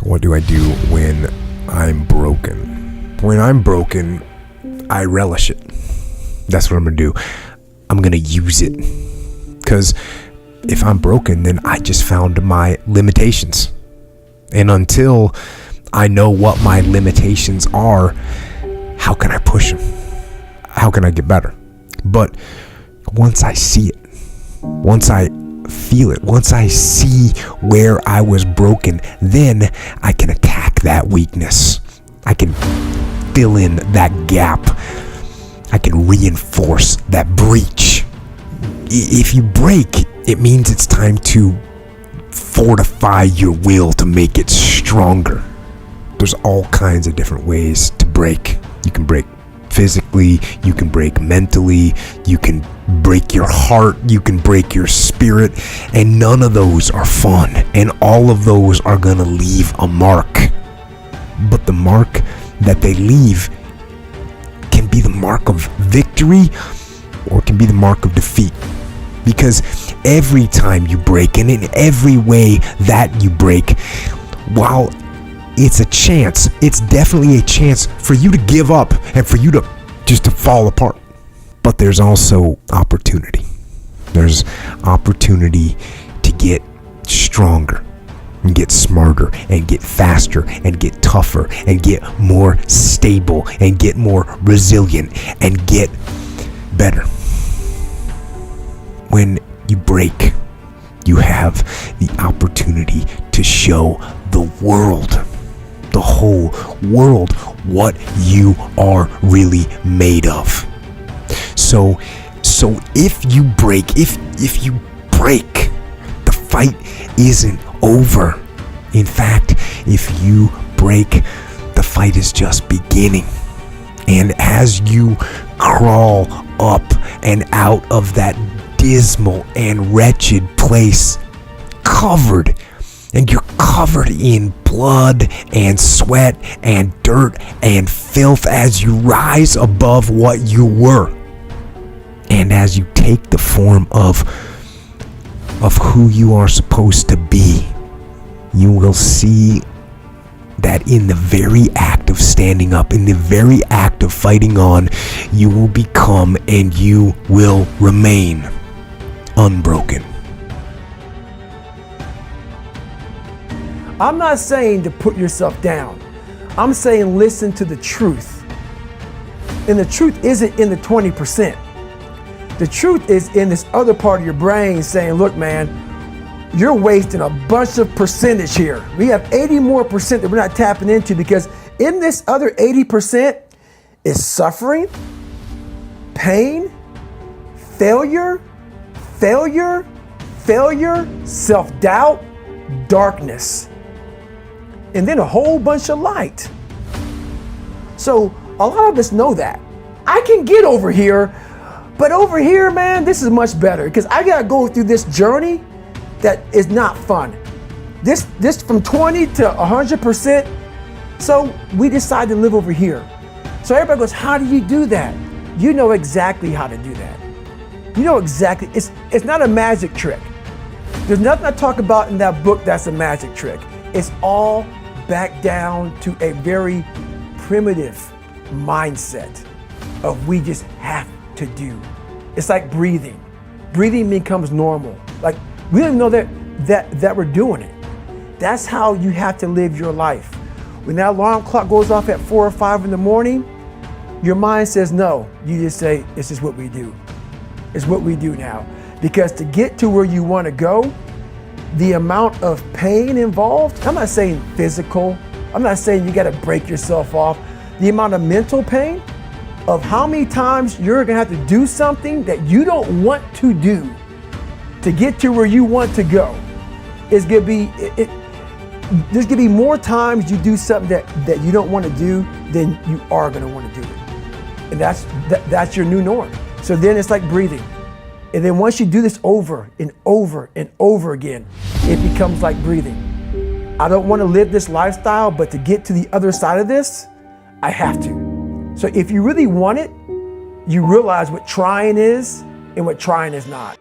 What do I do when I'm broken? When I'm broken, I relish it. That's what I'm gonna do. I'm gonna use it. Because if I'm broken, then I just found my limitations. And until I know what my limitations are, how can I push them? How can I get better? But once I see it, once I feel it, once I see where I was broken, then I can attack that weakness. I can fill in that gap. I can reinforce that breach. If you break, it means it's time to fortify your will to make it stronger. There's all kinds of different ways to break. You can break physically, you can break mentally, you can break your heart, you can break your spirit, and none of those are fun, and all of those are gonna leave a mark. But the mark that they leave can be the mark of victory or it can be the mark of defeat. Because every time you break, and in every way that you break, while it's a chance, it's definitely a chance for you to give up and for you to just to fall apart. But there's also opportunity. There's opportunity to get stronger and get smarter and get faster and get tougher and get more stable and get more resilient and get better. When you break, you have the opportunity to show the world, the whole world, what you are really made of. So if you break, the fight isn't over. In fact, if you break, the fight is just beginning. And as you crawl up and out of that dismal and wretched place, covered in blood and sweat and dirt and filth, as you rise above what you were, and as you take the form of who you are supposed to be, you will see that in the very act of standing up, in the very act of fighting on, you will become and you will remain unbroken. I'm not saying to put yourself down. I'm saying listen to the truth. And the truth isn't in the 20%. The truth is in this other part of your brain saying, look, man, you're wasting a bunch of percentage here. We have 80 more percent that we're not tapping into, because in this other 80% is suffering, pain, failure, self-doubt, darkness, and then a whole bunch of light. So a lot of us know that. I can get over here, but over here, man, this is much better, because I gotta go through this journey that is not fun. This from 20 to 100%. So we decide to live over here. So everybody goes, how do you do that? You know exactly how to do that. You know exactly, it's not a magic trick. There's nothing I talk about in that book that's a magic trick. It's all back down to a very primitive mindset of we just have to do. It's like breathing. Breathing becomes normal. Like we don't even know that we're doing it. That's how you have to live your life. When that alarm clock goes off at 4 or 5 in the morning, your mind says no. You just say, this is what we do. It's what we do now. Because to get to where you want to go, the amount of pain involved, I'm not saying physical, I'm not saying you got to break yourself off. The amount of mental pain of how many times you're going to have to do something that you don't want to do to get to where you want to go is going to be, there's going to be more times you do something that you don't want to do than you are going to want to do it. And that's your new norm. So then it's like breathing. And then once you do this over and over and over again, it becomes like breathing. I don't want to live this lifestyle, but to get to the other side of this, I have to. So if you really want it, you realize what trying is and what trying is not.